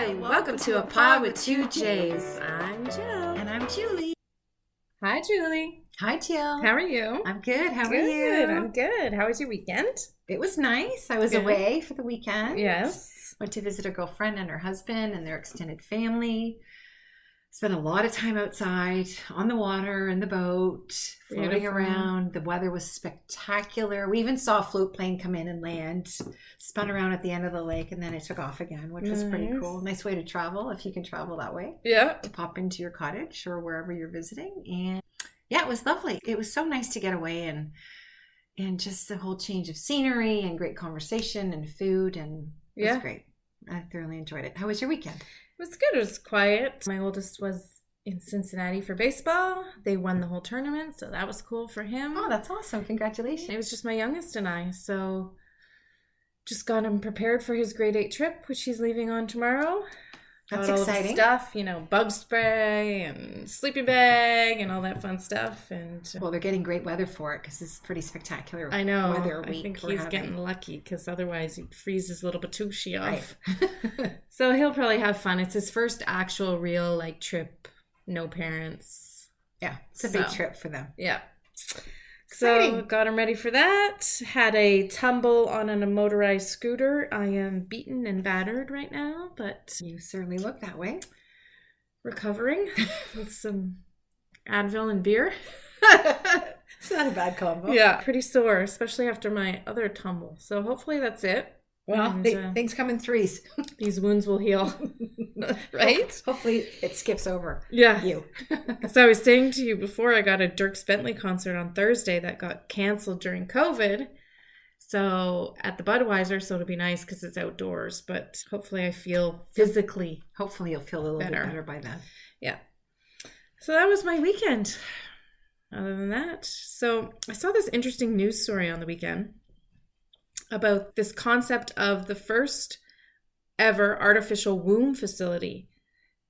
Hi, welcome to A Pod with Two J's. I'm Jill. And I'm Julie. Hi, Julie. Hi, Jill. How are you? I'm good. How are Good. you? I'm good. How was your weekend? It was nice. I was Good. away for the weekend. Yes. Went to visit a girlfriend and her husband and their extended family. Spent a lot of time outside, on the water, in the boat, floating Beautiful. around. The weather was spectacular. We even saw a float plane come in and land, spun around at the end of the lake, and then it took off again, which was pretty Nice. cool. Nice way to travel, if you can travel that way, Yeah. to pop into your cottage or wherever you're visiting. And yeah, it was lovely. It was so nice to get away and just the whole change of scenery and great conversation and food, and it was great. I thoroughly enjoyed it. How was your weekend? It was good. It was quiet. My oldest was in Cincinnati for baseball. They won the whole tournament, so that was cool for him. Oh, that's awesome. Congratulations. It was just my youngest and I, so just got him prepared for his grade 8 trip, which he's leaving on tomorrow. That's Got all the exciting. stuff, bug spray and sleeping bag and all that fun stuff. And Well, they're getting great weather for it because it's pretty spectacular I know. weather I week. think we're he's having. getting lucky because otherwise he'd freeze his little batushi off. Right. So he'll probably have fun. It's his first actual real trip, no parents. Yeah, it's a big So. trip for them. Yeah. So Exciting. got him ready for that. Had a tumble on a motorized scooter. I am beaten and battered right now, but You certainly look that way. recovering with some Advil and beer. It's not a bad combo. Yeah, pretty sore, especially after my other tumble. So hopefully that's it. Well, And, things come in threes. These wounds will heal. Right? Hopefully it skips over Yeah. you. So I was saying to you before, I got a Dirk Bentley concert on Thursday that got canceled during COVID. So at the Budweiser, so it'll be nice because it's outdoors, but hopefully I feel physically. Hopefully you'll feel a little Better. bit better by then. Yeah. So that was my weekend. Other than that, so I saw this interesting news story on the weekend about this concept of the first ever artificial womb facility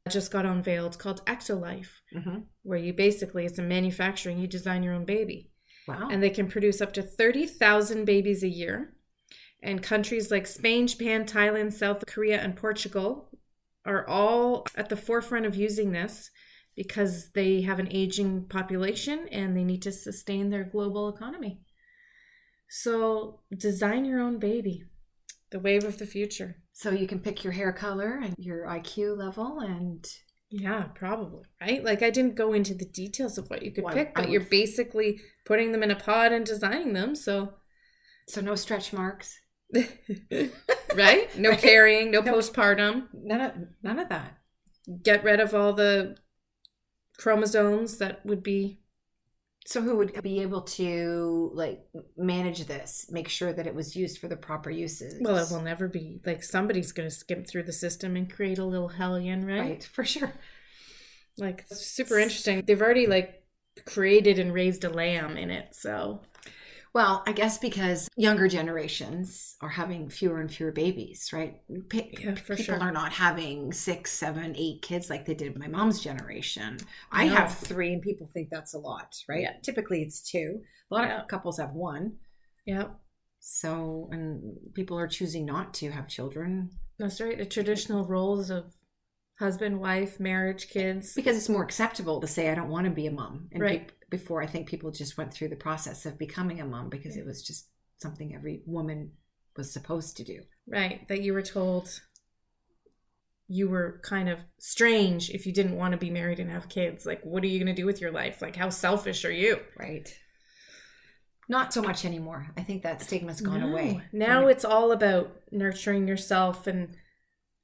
that just got unveiled called Ectolife, Mm-hmm. where you basically, it's a manufacturing, you design your own baby. Wow. And they can produce up to 30,000 babies a year. And countries like Spain, Japan, Thailand, South Korea, and Portugal are all at the forefront of using this because they have an aging population and they need to sustain their global economy. So design your own baby, the wave of the future. So you can pick your hair color and your IQ level and... Yeah, probably, right? I didn't go into the details of what you could Well, pick, but you're basically putting them in a pod and designing them, so... So no stretch marks. Right? No Right? carrying, no No. postpartum. None of that. Get rid of all the chromosomes that would be... So who would be able to manage this, make sure that it was used for the proper uses? Well, it will never be. Somebody's going to skim through the system and create a little hellion, right? Right, for sure. It's super interesting. They've already created and raised a lamb in it, so... Well, I guess because younger generations are having fewer and fewer babies, right? Yeah, for People sure. are not having 6, 7, 8 kids like they did my mom's generation. I No. have 3 and people think that's a lot, right? Yeah. Typically it's 2. A lot Yeah. of couples have 1. Yeah, So, and people are choosing not to have children that's right. The traditional roles of husband, wife, marriage, kids. because it's more acceptable to say, I don't want to be a mom. And Right. before, I think people just went through the process of becoming a mom because it was just something every woman was supposed to do. Right, that you were told you were kind of strange if you didn't want to be married and have kids. What are you going to do with your life? How selfish are you? Right. Not so much anymore. I think that stigma's gone away. Now it's all about nurturing yourself. And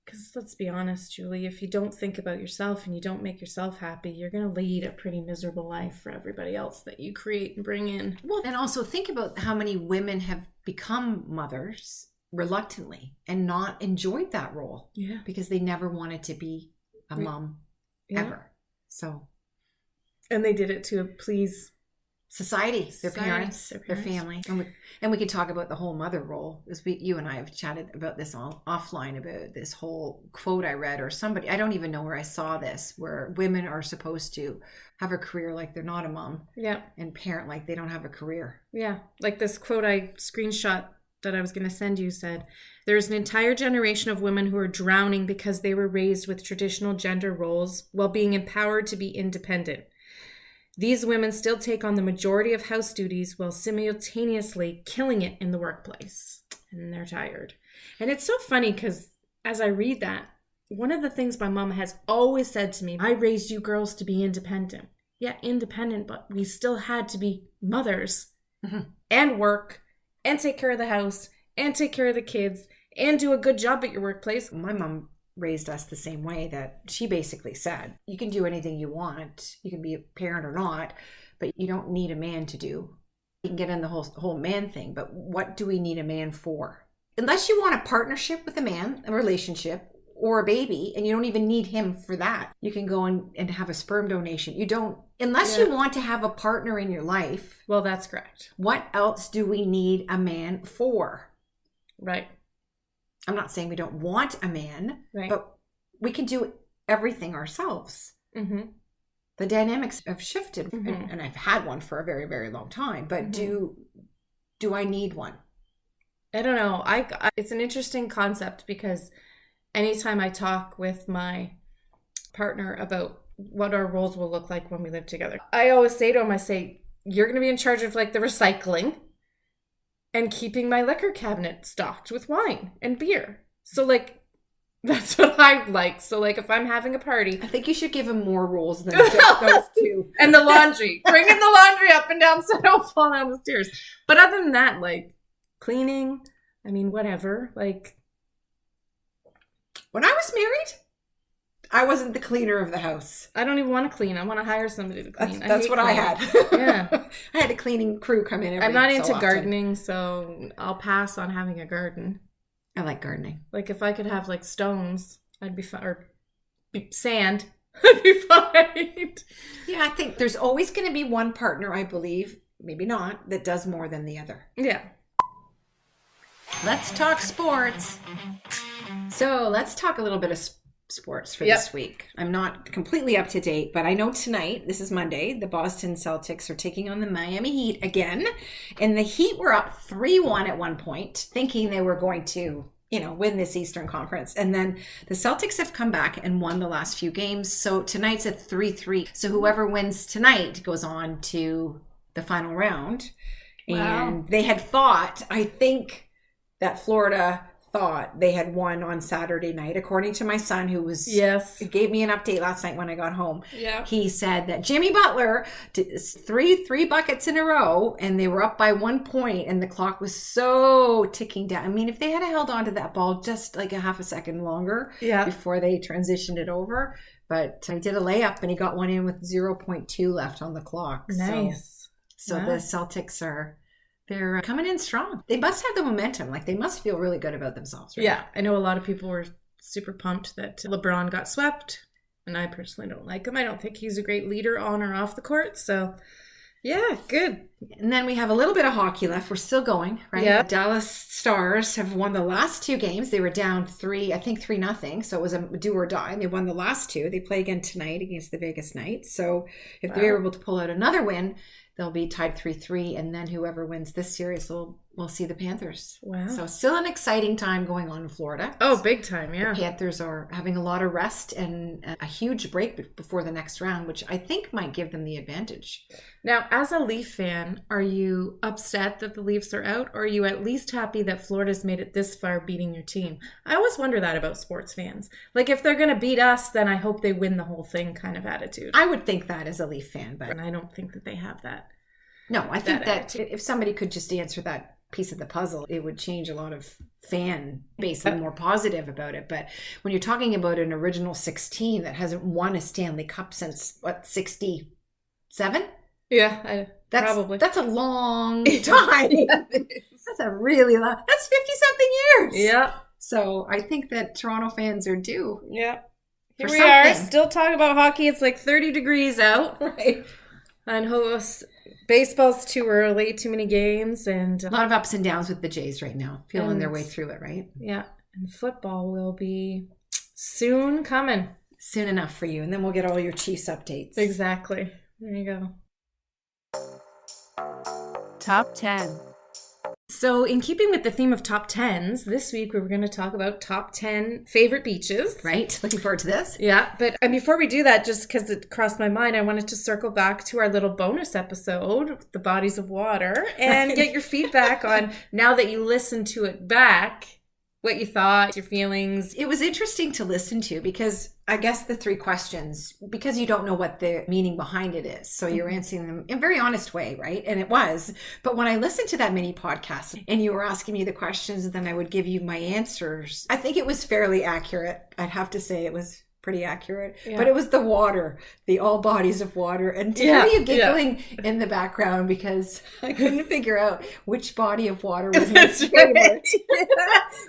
because let's be honest, Julie, if you don't think about yourself and you don't make yourself happy, you're going to lead a pretty miserable life for everybody else that you create and bring in. Well, and also think about how many women have become mothers reluctantly and not enjoyed that role Yeah. because they never wanted to be a Right. mom Yeah. ever. So And they did it to please society, their Society, parents, their their parents. family. And we could talk about the whole mother role. As you and I have chatted about this all offline, about this whole quote I read or somebody, I don't even know where I saw this, where women are supposed to have a career like they're not a mom Yeah. and parent like they don't have a career. Yeah. This quote I screenshot that I was going to send you said, there's an entire generation of women who are drowning because they were raised with traditional gender roles while being empowered to be independent. These women still take on the majority of house duties while simultaneously killing it in the workplace. And they're tired. And it's so funny because as I read that, one of the things my mom has always said to me, I raised you girls to be independent. Yeah, independent, but we still had to be mothers and work and take care of the house and take care of the kids and do a good job at your workplace. My mom raised us the same way, that she basically said, you can do anything you want. You can be a parent or not, but you don't need a man to do. You can get in the whole man thing, but what do we need a man for? Unless you want a partnership with a man, a relationship, or a baby, and you don't even need him for that. You can go and have a sperm donation. You don't, unless you want to have a partner in your life. Well, that's correct. What else do we need a man for? Right. I'm not saying we don't want a man, right, but we can do everything ourselves. Mm-hmm. The dynamics have shifted, and I've had one for a very, very long time, but do I need one? I don't know. It's an interesting concept because anytime I talk with my partner about what our roles will look like when we live together, I always say to him, you're going to be in charge of like the recycling and keeping my liquor cabinet stocked with wine and beer. So like, that's what I like. So like, if I'm having a party, I think you should give him more rules than just those two. And the laundry. Bringing the laundry up and down so I don't fall down the stairs. But other than that, like cleaning, I mean, whatever. Like, when I was married, I wasn't the cleaner of the house. I don't even want to clean. I want to hire somebody to clean. That's what cleaning. I had. Yeah. I had a cleaning crew come in every I'm not so into often. gardening, so I'll pass on having a garden. I like gardening. Like if I could have like stones, I'd be fine. Or sand, I'd be fine. Yeah, I think there's always going to be one partner, I believe, maybe not, that does more than the other. Yeah. Let's talk sports. So let's talk a little bit of sports for this week. I'm not completely up to date, but I know tonight, this is Monday, the Boston Celtics are taking on the Miami Heat again. And the Heat were up 3-1 at one point, thinking they were going to, win this Eastern Conference. And then the Celtics have come back and won the last few games. So tonight's at 3-3. So whoever wins tonight goes on to the final round. Wow. And they had thought, I think that Florida thought they had won on Saturday night, according to my son, who gave me an update last night when I got home. Yeah, he said that Jimmy Butler did three buckets in a row, and they were up by 1 point, and the clock was so ticking down. I mean, if they had held on to that ball just like a half a second longer before they transitioned it over, but he did a layup and he got one in with 0.2 left on the clock. Nice. So the Celtics they're coming in strong. They must have the momentum. Like, they must feel really good about themselves. Right? Yeah. I know a lot of people were super pumped that LeBron got swept. And I personally don't like him. I don't think he's a great leader on or off the court. So, yeah, good. And then we have a little bit of hockey left. We're still going, right? Yeah. The Dallas Stars have won the last two games. They were down 3-0. So it was a do or die. And they won the last two. They play again tonight against the Vegas Knights. So if they're able to pull out another win, they'll be tied 3-3, and then whoever wins this series will see the Panthers. Wow. So still an exciting time going on in Florida. Oh, big time, yeah. The Panthers are having a lot of rest and a huge break before the next round, which I think might give them the advantage. Now, as a Leaf fan, are you upset that the Leafs are out, or are you at least happy that Florida's made it this far beating your team? I always wonder that about sports fans. Like, if they're going to beat us, then I hope they win the whole thing kind of attitude. I would think that as a Leaf fan, but I don't think that they have that. No, I think that if somebody could just answer that piece of the puzzle, it would change a lot of fan base and more positive about it. But when you're talking about an original 16 that hasn't won a Stanley Cup since, 67? Yeah, probably. That's a long time. That's a really long, that's 50-something years. Yeah. So I think that Toronto fans are due. Yeah. Here we are, still talking about hockey. It's like 30 degrees out. Right. And baseball's too early, too many games, and a lot of ups and downs with the Jays right now, feeling their way through it, right? Yeah, and football will be soon coming. Soon enough for you, and then we'll get all your Chiefs updates. Exactly. There you go. Top 10. So in keeping with the theme of top 10s, this week we were going to talk about top 10 favorite beaches. Right. Looking forward to this. Yeah. But before we do that, just because it crossed my mind, I wanted to circle back to our little bonus episode, The Bodies of Water, and get your feedback on, now that you listened to it back, what you thought, your feelings. It was interesting to listen to because I guess the 3 questions, because you don't know what the meaning behind it is. So you're answering them in a very honest way, right? And it was. But when I listened to that mini podcast and you were asking me the questions, then I would give you my answers. I think it was fairly accurate. I'd have to say it was pretty accurate. Yeah. But it was the water, the all bodies of water. And to hear you giggling in the background because I couldn't figure out which body of water was my favorite.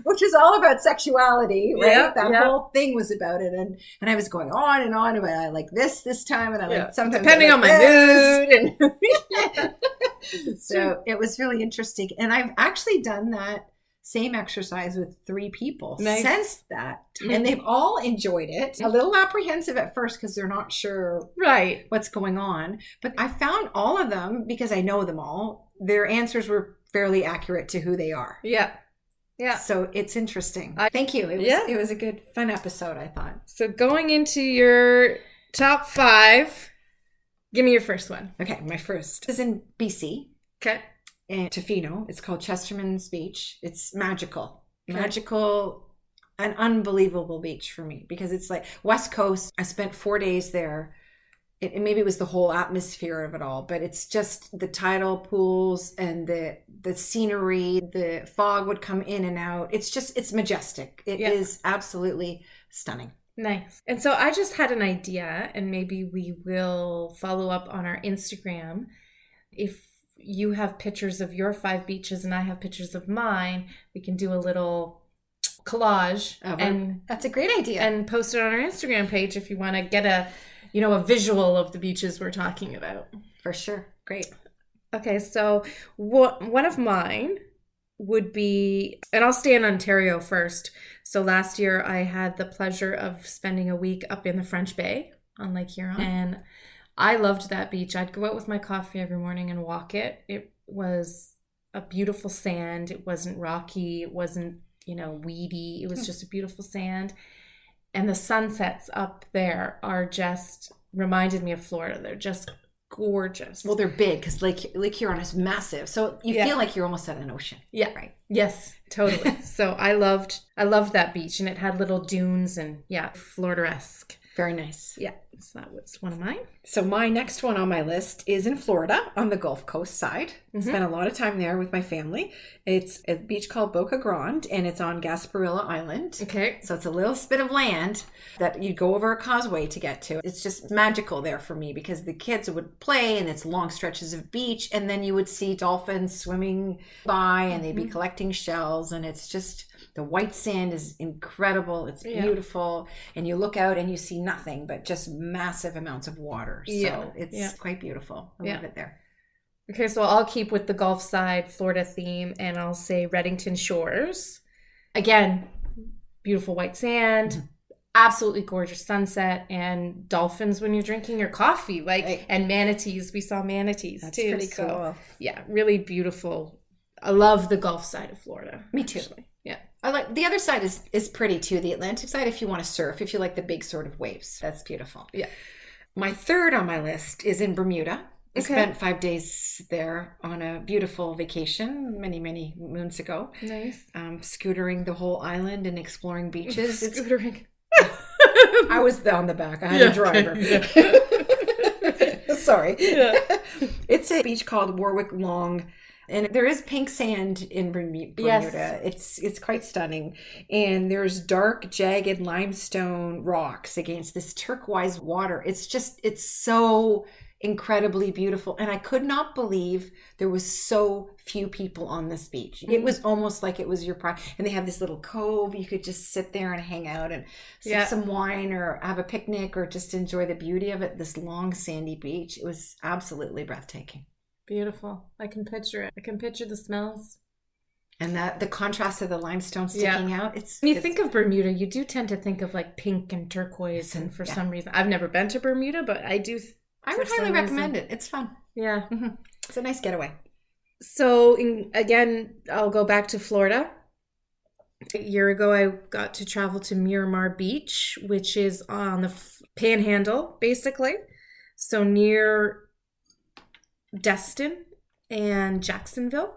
Which is all about sexuality, right? That whole thing was about it. And I was going on and on about I like this time and I like sometimes depending on my mood. And so it was really interesting. And I've actually done that same exercise with 3 people since that. And they've all enjoyed it. A little apprehensive at first because they're not sure what's going on. But I found all of them, because I know them all, their answers were fairly accurate to who they are. Yeah. Yeah. So it's interesting. Thank you. It was a good, fun episode, I thought. So going into your top 5, give me your first one. Okay. My first is in BC. Okay. In Tofino. It's called Chesterman's Beach. It's magical. Okay. Magical, an unbelievable beach for me because it's like West Coast. I spent 4 days there. Maybe it was the whole atmosphere of it all, but it's just the tidal pools and the scenery. The fog would come in and out. It's majestic. It is absolutely stunning. Nice. And so I just had an idea, and maybe we will follow up on our Instagram. If you have pictures of your 5 beaches and I have pictures of mine, we can do a little collage. And that's a great idea. And post it on our Instagram page if you want to get a visual of the beaches we're talking about. For sure. Great. Okay, so one of mine would be, and I'll stay in Ontario first. So last year I had the pleasure of spending a week up in the French Bay on Lake Huron. And I loved that beach. I'd go out with my coffee every morning and walk it. It was a beautiful sand. It wasn't rocky. It wasn't, weedy. It was just a beautiful sand. And the sunsets up there are just reminded me of Florida. They're just gorgeous. Well, they're big because Lake Huron is massive. So you feel like you're almost at an ocean. Yeah. Right. Yes, totally. So I loved that beach, and it had little dunes and Florida-esque. Very nice. Yeah. So that was one of mine. So my next one on my list is in Florida on the Gulf Coast side. Spent a lot of time there with my family. It's a beach called Boca Grande, and it's on Gasparilla Island. Okay. So it's a little spit of land that you go over a causeway to get to. It's just magical there for me because the kids would play and it's long stretches of beach, and then you would see dolphins swimming by and they'd be collecting shells, and it's just... The white sand is incredible. It's beautiful. And you look out and you see nothing but just massive amounts of water. So it's quite beautiful. I love it there. Okay, so I'll keep with the Gulf side Florida theme, and I'll say Redington Shores. Again, beautiful white sand, absolutely gorgeous sunset, and dolphins when you're drinking your coffee. And manatees. We saw manatees too. That's pretty cool. So, really beautiful. I love the Gulf side of Florida. Me too. Actually. Yeah. I like the other side is pretty too. The Atlantic side, if you want to surf, if you like the big sort of waves, that's beautiful. Yeah. My third on my list is in Bermuda. I spent 5 days there on a beautiful vacation many, many moons ago. Nice. Scootering the whole island and exploring beaches. Scootering. I was on the back. I had a driver. Sorry. Yeah. It's a beach called Warwick Long. And there is pink sand in Bermuda. Yes. It's quite stunning. And there's dark, jagged limestone rocks against this turquoise water. It's so incredibly beautiful. And I could not believe there was so few people on this beach. It was almost like it was your pride. And they have this little cove. You could just sit there and hang out and sip some wine or have a picnic or just enjoy the beauty of it. This long, sandy beach. It was absolutely breathtaking. Beautiful. I can picture it. I can picture the smells. And the contrast of the limestone sticking out. When you think of Bermuda, you do tend to think of like pink and turquoise. And for some reason, I've never been to Bermuda, but I do. I would highly recommend it. It's fun. Yeah. Mm-hmm. It's a nice getaway. So again, I'll go back to Florida. A year ago, I got to travel to Miramar Beach, which is on the Panhandle, basically. So near Destin and Jacksonville.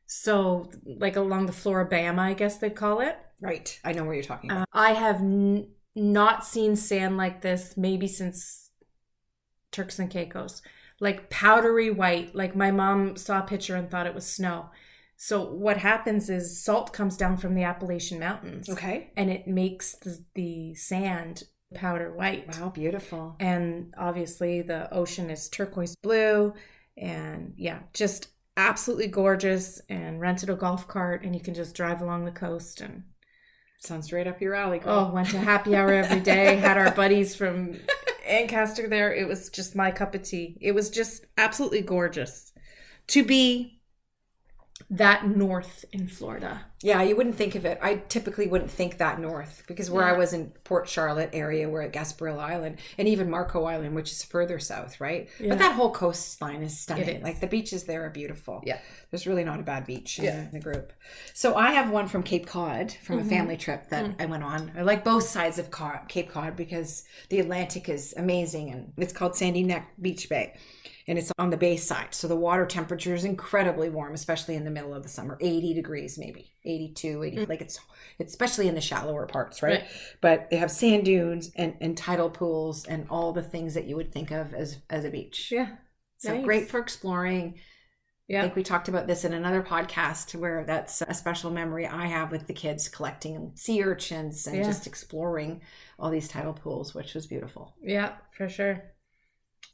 So like along the Floribama, I guess they'd call it. Right. I know where you're talking about. I have not seen sand like this maybe since Turks and Caicos. Like powdery white. Like my mom saw a picture and thought it was snow. So what happens is salt comes down from the Appalachian Mountains. Okay. And it makes the sand powder white. Wow, beautiful. And obviously the ocean is turquoise blue. And yeah, just absolutely gorgeous. And rented a golf cart and you can just drive along the coast. And sounds right up your alley, girl. Oh, went to happy hour every day. Had our buddies from Ancaster there. It was just my cup of tea. It was just absolutely gorgeous to be that north in Florida. Yeah, you wouldn't think of it. I typically wouldn't think that north because where I was in Port Charlotte area, we're at Gasparilla Island and even Marco Island, which is further south, right? Yeah. But that whole coastline is stunning. It is. Like the beaches there are beautiful. Yeah. There's really not a bad beach in the group. So I have one from Cape Cod from a family trip that I went on. I like both sides of Cape Cod because the Atlantic is amazing and it's called Sandy Neck Beach Bay. And it's on the bay side. So the water temperature is incredibly warm, especially in the middle of the summer, 80 degrees, maybe 82, 80. Like it's especially in the shallower parts, right? But they have sand dunes and tidal pools and all the things that you would think of as a beach. Yeah. So great for exploring. Yeah. I think we talked about this in another podcast where that's a special memory I have with the kids collecting sea urchins and just exploring all these tidal pools, which was beautiful. Yeah, for sure.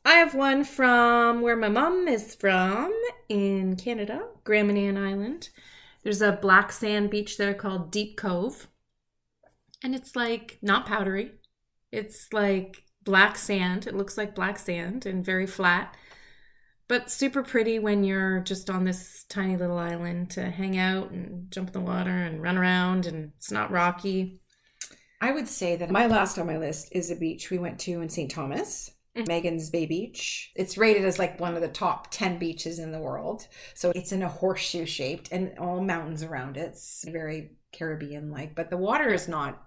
I have one from where my mom is from in Canada, Grand Manan Island. There's a black sand beach there called Deep Cove. And it's like not powdery. It's like black sand. It looks like black sand and very flat. But super pretty when you're just on this tiny little island to hang out and jump in the water and run around. And it's not rocky. I would say that my last on my list is a beach we went to in St. Thomas. Megan's Bay Beach. It's rated as like one of the top 10 beaches in the world. So it's in a horseshoe shaped and all mountains around it. It's very Caribbean like, but the water is not.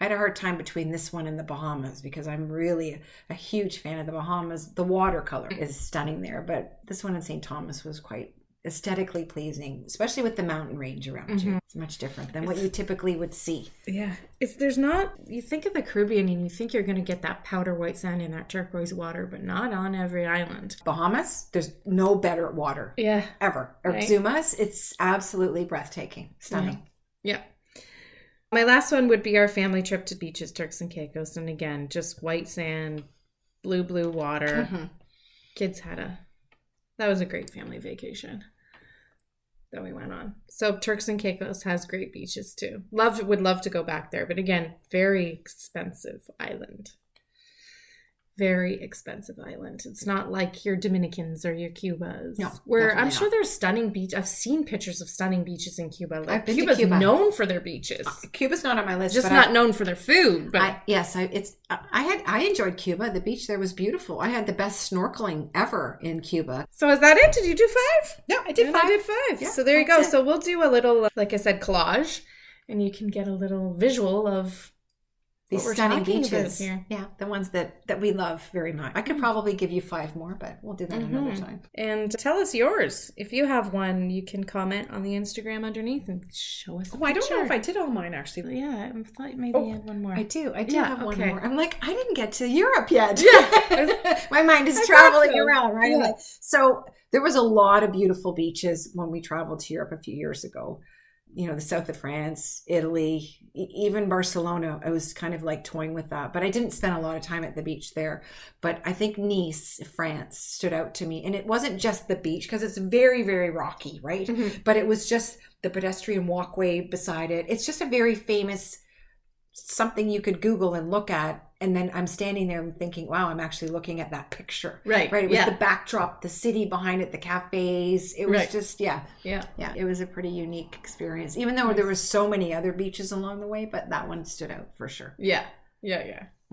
I had a hard time between this one and the Bahamas because I'm really a huge fan of the Bahamas. The watercolor is stunning there, but this one in St. Thomas was quite aesthetically pleasing, especially with the mountain range around you. It's much different than what you typically would see. Yeah. You think of the Caribbean and you think you're going to get that powder white sand in that turquoise water, but not on every island. Bahamas, there's no better water. Yeah. Ever. Or Exumas, it's absolutely breathtaking. Stunning. Yeah. My last one would be our family trip to beaches, Turks and Caicos. And again, just white sand, blue water. Kids that was a great family vacation that we went on. So Turks and Caicos has great beaches too. Would love to go back there, but again, very expensive island. Very expensive island. It's not like your Dominicans or your Cubas. No, where I'm sure there's stunning beach. I've seen pictures of stunning beaches in Cuba. Like, I've been Cuba's to Cuba. Known for their beaches. Cuba's not on my list. Just not known for their food. But I enjoyed Cuba. The beach there was beautiful. I had the best snorkeling ever in Cuba. So is that it? Did you do 5? No, I did 5. I did 5. Yeah, so there you go. It. So we'll do a little, like I said, collage, and you can get a little visual of these stunning beaches here. Yeah, the ones that we love very much. I could probably give you 5 more, but we'll do that another time. And tell us yours. If you have one, you can comment on the Instagram underneath and show us a picture. I don't know if I did all mine, actually. Yeah, I thought maybe you had one more. I do have one more. I'm like, I didn't get to Europe yet. Yeah. My mind is traveling around, right? Yeah. So there was a lot of beautiful beaches when we traveled to Europe a few years ago. The south of France, Italy, even Barcelona. I was kind of like toying with that, but I didn't spend a lot of time at the beach there. But I think Nice, France stood out to me. And it wasn't just the beach because it's very, very rocky, right? But it was just the pedestrian walkway beside it. It's just a very famous something you could Google and look at. And then I'm standing there and thinking, wow, I'm actually looking at that picture. Right. It was the backdrop, the city behind it, the cafes. It was just, Yeah. It was a pretty unique experience, even though there were so many other beaches along the way, but that one stood out for sure. Yeah. That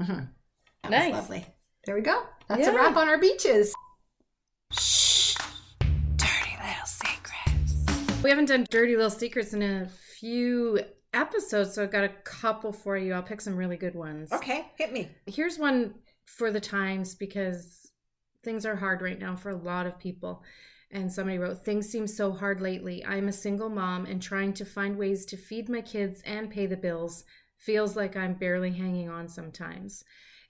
nice. was lovely. There we go. That's a wrap on our beaches. Shh. Dirty Little Secrets. We haven't done Dirty Little Secrets in a few episodes, so I've got a couple for you. I'll pick some really good ones. Okay, hit me. Here's one for the times, because things are hard right now for a lot of people. And somebody wrote, things seem so hard lately. I'm a single mom and trying to find ways to feed my kids and pay the bills. Feels like I'm barely hanging on sometimes.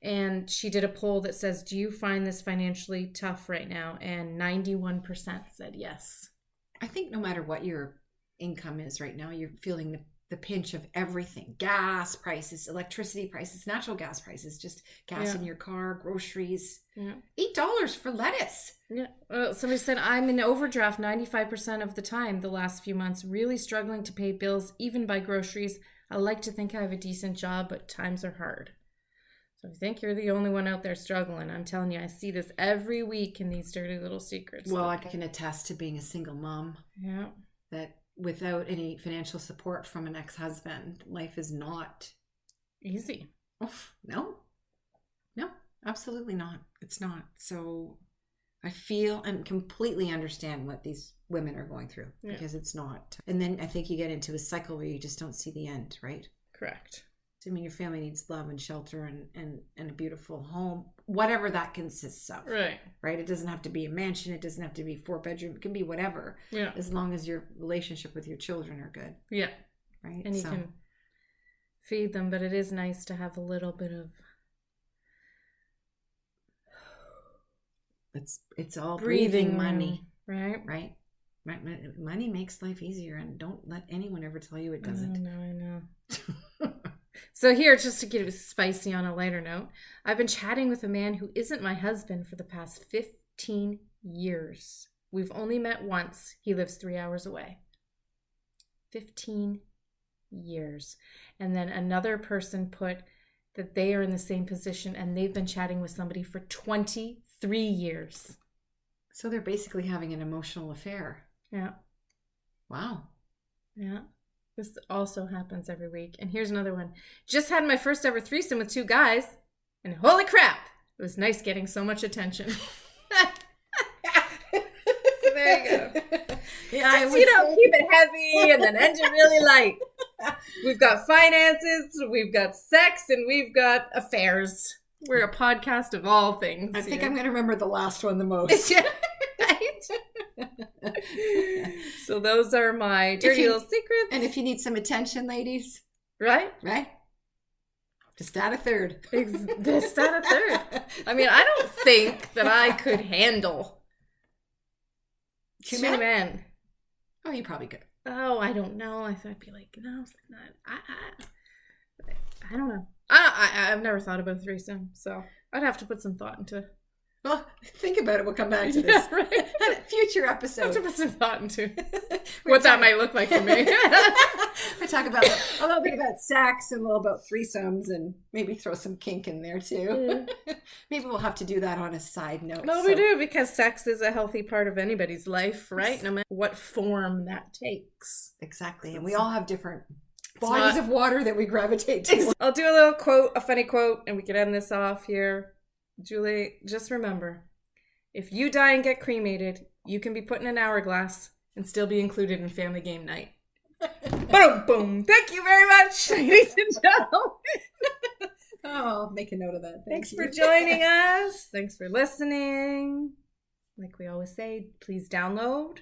And she did a poll that says, do you find this financially tough right now? And 91% said yes. I think no matter what your income is right now, you're feeling the pinch of everything. Gas prices, electricity prices, natural gas prices, just gas in your car, groceries. Yeah. $8 for lettuce. Yeah. Somebody said, I'm in overdraft 95% of the time the last few months, really struggling to pay bills, even buy groceries. I like to think I have a decent job, but times are hard. So I think you're the only one out there struggling. I'm telling you, I see this every week in these Dirty Little Secrets. Well, I can attest to being a single mom. Yeah. That without any financial support from an ex-husband, life is not easy. Oh, no, absolutely not. It's not. So I feel and completely understand what these women are going through, because it's not. And then I think you get into a cycle where you just don't see the end, right? Correct. I mean, your family needs love and shelter and a beautiful home, whatever that consists of. Right. It doesn't have to be a mansion. It doesn't have to be 4-bedroom. It can be whatever. Yeah. As long as your relationship with your children are good. Yeah. Right. And you can feed them, but it is nice to have a little bit of. It's all breathing money. Right. Money makes life easier, and don't let anyone ever tell you it doesn't. I know. So here, just to get it spicy on a lighter note, I've been chatting with a man who isn't my husband for the past 15 years. We've only met once. He lives 3 hours away. 15 years. And then another person put that they are in the same position and they've been chatting with somebody for 23 years. So they're basically having an emotional affair. Yeah. Wow. Yeah. This also happens every week. And here's another one. Just had my first ever threesome with 2 guys. And holy crap, it was nice getting so much attention. So there you go. Yeah, just, keep it heavy and then end it really light. We've got finances, we've got sex, and we've got affairs. We're a podcast of all things. I think I'm going to remember the last one the most. So those are my dirty little secrets. And if you need some attention, ladies. Right? Just add a third. Just add a third. I mean, I don't think that I could handle 2 men. Oh, you probably could. Oh, I don't know. I thought I'd be like, no, it's not. I don't know. I've never thought about threesome, so I'd have to put some thought into. Well, think about it. We'll come back to this. Yeah, right. Future episode. I have to put some thought into what that might look like for me. We talk about a little bit about sex and a little about threesomes, and maybe throw some kink in there too. Maybe we'll have to do that on a side note. No, we do, because sex is a healthy part of anybody's life, right? No matter what form that takes. Exactly. And we all have different bodies of water that we gravitate to. I'll do a little quote, a funny quote, and we can end this off here. Julie, just remember, if you die and get cremated, you can be put in an hourglass and still be included in family game night. Boom, boom. Thank you very much, ladies and gentlemen. Oh, make a note of that. Thanks for joining us. Thanks for listening. Like we always say, please download,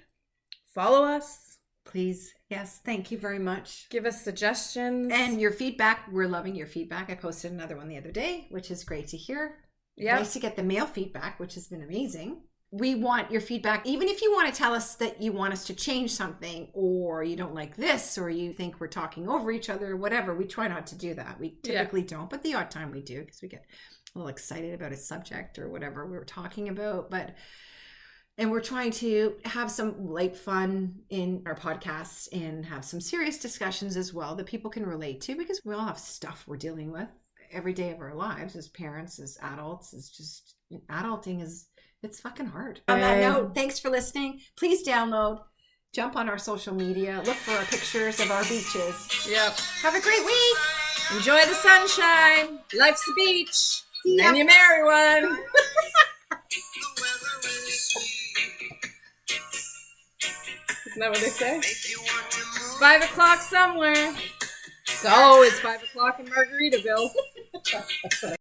follow us. Please. Yes. Thank you very much. Give us suggestions. And your feedback. We're loving your feedback. I posted another one the other day, which is great to hear. Yeah. Nice to get the mail feedback, which has been amazing. We want your feedback, even if you want to tell us that you want us to change something, or you don't like this, or you think we're talking over each other, or whatever. We try not to do that. We typically don't, but the odd time we do, because we get a little excited about a subject or whatever we were talking about. And we're trying to have some light fun in our podcast and have some serious discussions as well that people can relate to, because we all have stuff we're dealing with every day of our lives as parents, as adults. It's just, adulting it's fucking hard. On that note, thanks for listening. Please download, jump on our social media, look for our pictures of our beaches. Yep. Have a great week. Enjoy the sunshine. Life's a beach. And you marry one. Isn't that what they say? It's 5 o'clock somewhere. So it's 5 o'clock in Margaritaville.